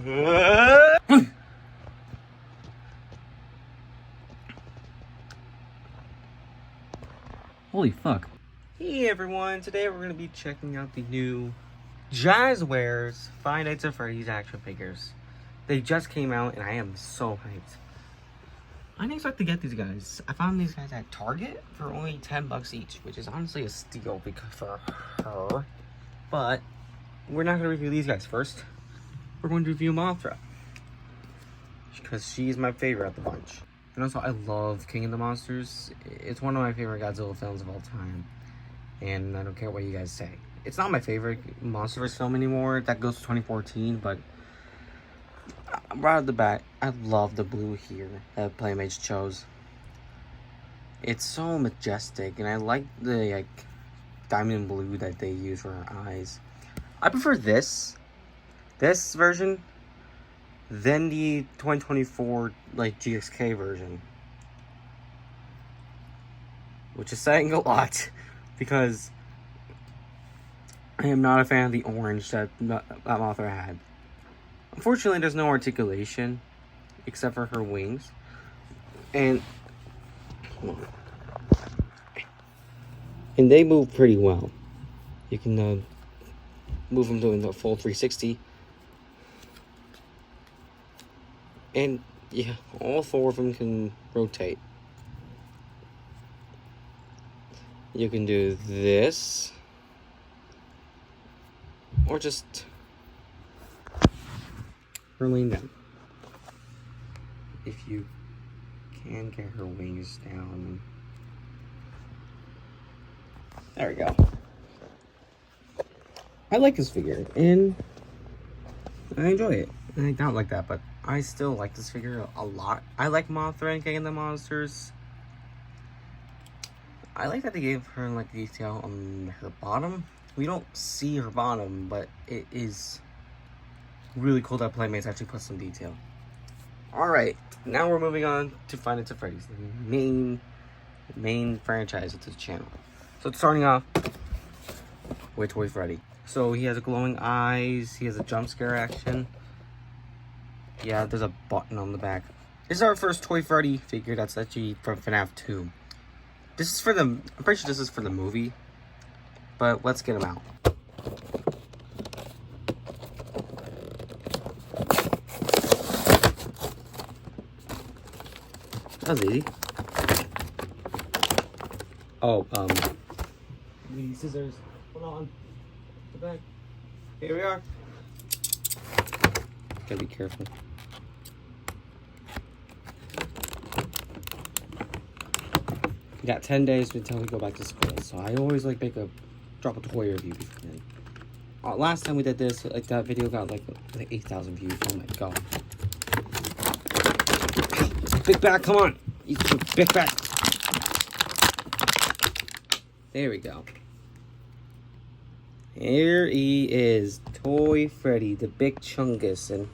Holy fuck. Hey everyone, today we're going to be checking out the new Jazwares Five Nights at Freddy's action figures. They just came out and I am so hyped. I didn't expect to get these guys. I found these guys at Target for only 10 bucks each, which is honestly a steal because for her. But we're not going to review these guys first. We're going to review Mothra, because she's my favorite of the bunch. And also, I love King of the Monsters. It's one of my favorite Godzilla films of all time. And I don't care what you guys say. It's not my favorite Monsterverse film anymore. That goes to 2014, but right off the bat, I love the blue here that Playmates chose. It's so majestic, and I like the diamond blue that they use for her eyes. I prefer this version than the 2024 GXK version, which is saying a lot because I am not a fan of the orange that Mothra had. Unfortunately, there's no articulation except for her wings, and they move pretty well. You can move them doing the full 360. And yeah, all four of them can rotate. You can do this, or just lean down. If you can get her wings down. There we go. I like this figure, and I enjoy it. And I don't like that, but I still like this figure a lot. I like Mothra and King of the Monsters. I like that they gave her detail on her bottom. We don't see her bottom, but it is really cool that Playmates actually put some detail. Alright, now we're moving on to Five Nights at Freddy's, the main franchise of this channel. So it's starting off with Toy Freddy. So he has glowing eyes, he has a jump scare action. Yeah, there's a button on the back. This is our first Toy Freddy figure that's actually from Fnaf 2. This is for the, I'm pretty sure this is for the movie. But let's get him out. That was easy. Oh, we need scissors. Hold on. The back. Here we are. Gotta be careful. We got 10 days until we go back to school, so I always drop a toy review before then. Last time we did this, that video got like 8,000 views. Oh my god. Big back, come on! Eat some big back. There we go. Here he is, Toy Freddy, the big chungus, and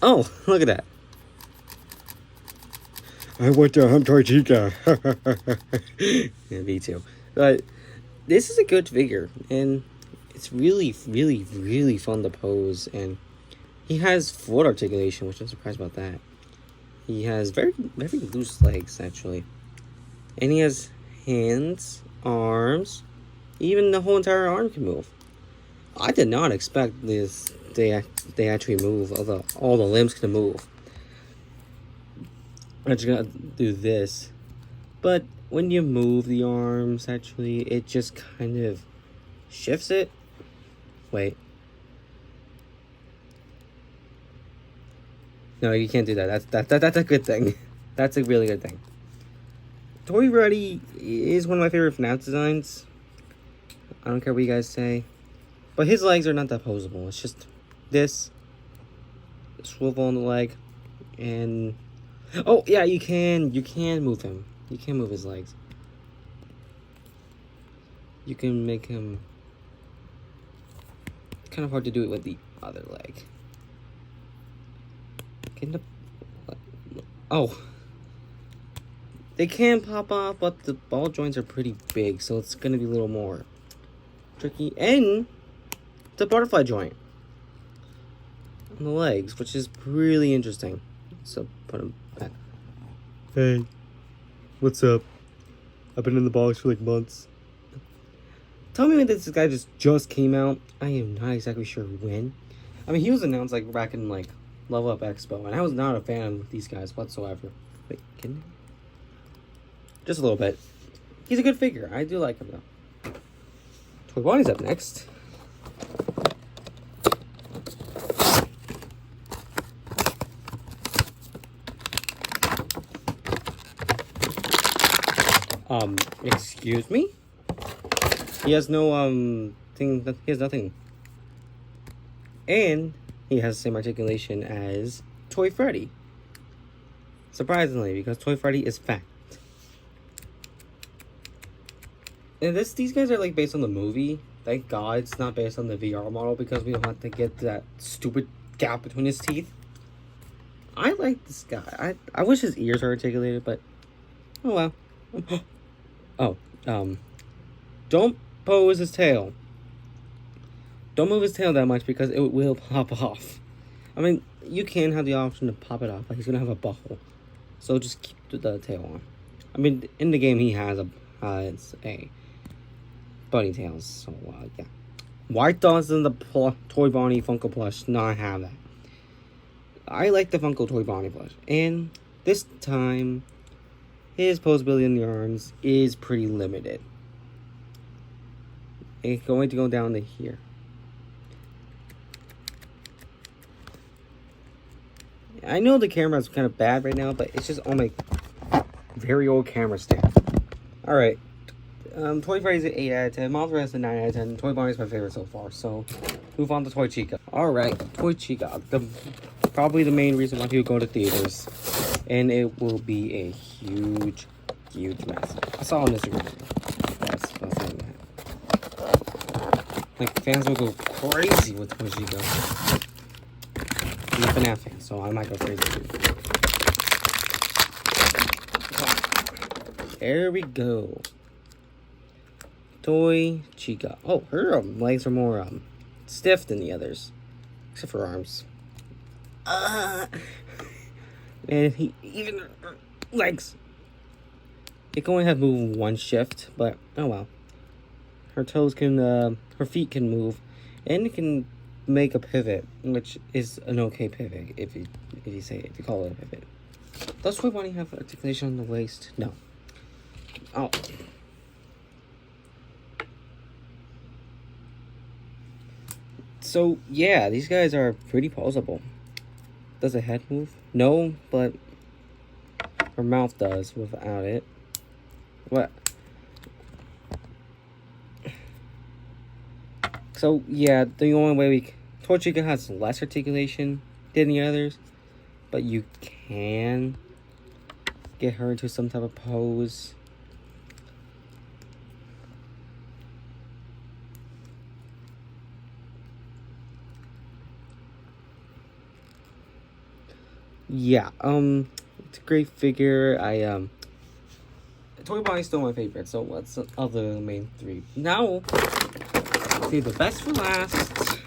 oh, look at that. I want to hump Toy Chica. Yeah, me too. But this is a good figure, and it's really, really, really fun to pose, and he has foot articulation, which I'm surprised about that. He has very, very loose legs, actually. And he has hands, arms, even the whole entire arm can move. I did not expect this. They actually move. All the limbs can move. I'm just gonna do this, but when you move the arms, actually, it just kind of shifts it. Wait. No, you can't do that. That's a good thing. That's a really good thing. Toy Freddy is one of my favorite Fnaf designs. I don't care what you guys say. But his legs are not that posable. It's just this. Swivel on the leg. And oh yeah, you can move him. You can move his legs. You can make him. It's kind of hard to do it with the other leg. Oh. They can pop off, but the ball joints are pretty big, so it's going to be a little more tricky. And the butterfly joint. on the legs, which is really interesting. So put him back. Hey, what's up? I've been in the box for like months. Tell me when this guy just came out. I am not exactly sure when. I mean, he was announced like back in like Level Up Expo, and I was not a fan of these guys whatsoever. Wait, can you? Just a little bit. He's a good figure. I do like him though. Toy Bonnie's up next. Excuse me? He has no, he has nothing. And he has the same articulation as Toy Freddy. Surprisingly, because Toy Freddy is fat. And these guys are like based on the movie. Thank God it's not based on the VR model because we don't have to get that stupid gap between his teeth. I like this guy. I wish his ears were articulated, but oh well. Oh, don't pose his tail. Don't move his tail that much because it will pop off. I mean, you can have the option to pop it off, but he's gonna have a buckle. So just keep the tail on. I mean, in the game he has it's a bunny tails. So yeah. Why doesn't the Toy Bonnie Funko plush not have that? I like the Funko Toy Bonnie plush, and this time his posability in the arms is pretty limited. It's going to go down to here. I know the camera is kind of bad right now, but it's just on my very old camera stand. Alright. Toy Freddy's an 8 out of 10. Mothra is a 9 out of 10. Toy Bonnie's my favorite so far. So, move on to Toy Chica. Alright, Toy Chica. Probably the main reason why people go to theaters. And it will be a huge mess. I saw on Instagram. That's saying that. Like, fans will go crazy with Toy Chica. I'm a Fnaf fan, so I might go crazy too. There we go. Toy Chica. Oh, her legs are more stiff than the others. Except for arms. And even legs. It can only have move one shift, but oh well. Her toes can, her feet can move, and it can make a pivot, which is an okay pivot if you call it a pivot. Does Toy Bonnie have articulation on the waist? No. Oh. So yeah, these guys are pretty posable. Does the head move? No, but her mouth does without it. What? So yeah, the only way Toy Chica has less articulation than the others, but you can get her into some type of pose. Yeah, it's a great figure. Toy Bonnie's still my favorite, so what's the other main three? Now, see the best for last.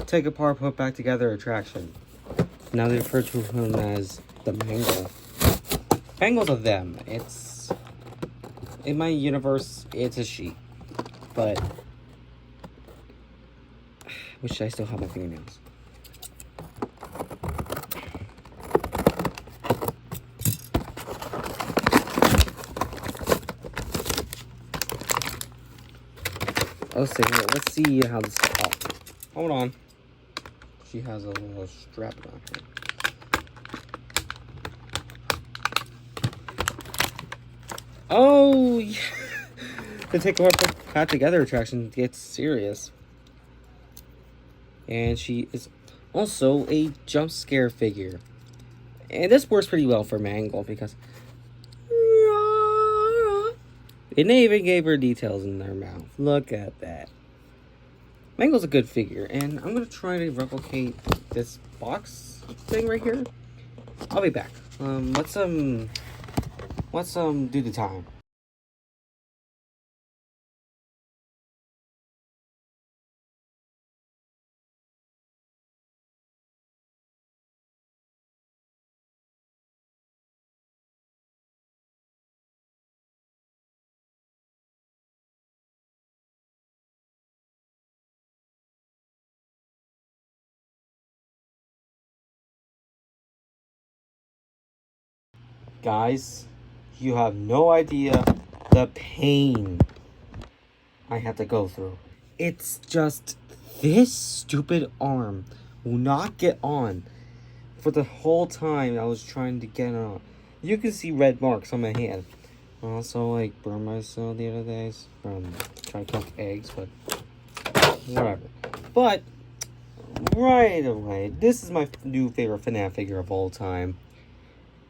Take apart, put back together attraction. Now they refer to him as the Mangle. Mangle's a them. It's in my universe, it's a she. But I wish I still had my fingernails. Let's see how this. Oh, hold on. She has a little strap on her. Oh, yeah. The take her back together attraction gets serious. And she is also a jump scare figure. And this works pretty well for Mangle because and they even gave her details in her mouth. Look at that. Mangle's a good figure, and I'm gonna try to replicate this box thing right here. I'll be back. Let's do the time. Guys, you have no idea the pain I have to go through. It's just this stupid arm will not get on for the whole time I was trying to get on. You can see red marks on my hand. I also like burned myself the other days from trying to cook eggs, but whatever. But right away, this is my new favorite Fnaf figure of all time.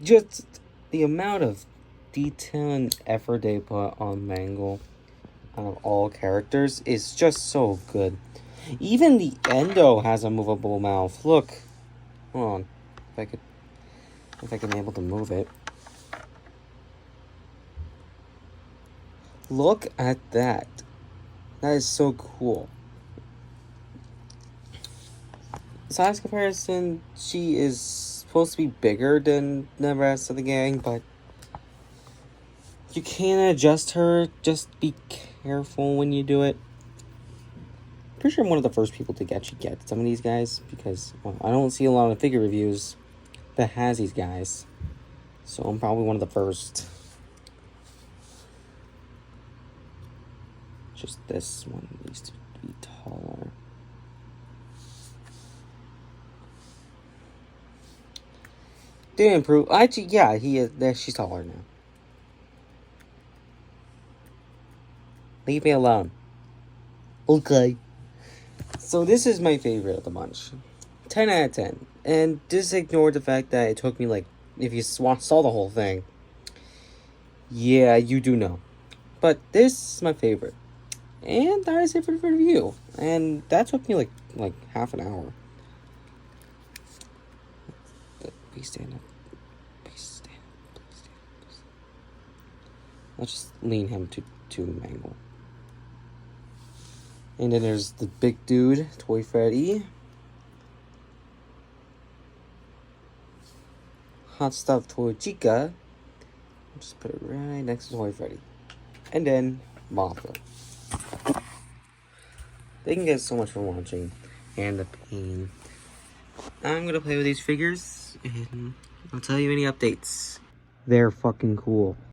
Just the amount of detail and effort they put on Mangle out of all characters is just so good. Even the Endo has a movable mouth. Look. Hold on. If I can able to move it. Look at that. That is so cool. Size comparison, she is supposed to be bigger than the rest of the gang, but you can't adjust her. Just be careful when you do it. Pretty sure I'm one of the first people to actually get some of these guys, because I don't see a lot of figure reviews that has these guys. So I'm probably one of the first. Just this one needs to be taller. Did improve. Actually, yeah, he is. She's taller now. Leave me alone. Okay. So this is my favorite of the bunch. 10 out of 10. And just ignore the fact that it took me like, if you saw the whole thing, yeah, you do know. But this is my favorite. And that is it for the review. And that took me like half an hour. Please stand up. Please stand up. Please stand up. Please. Let's just lean him to Mangle. And then there's the big dude, Toy Freddy. Hot Stuff Toy Chica. Just put it right next to Toy Freddy. And then Mothra. Thank you guys so much for watching. And the pain. I'm gonna play with these figures and I'll tell you any updates. They're fucking cool.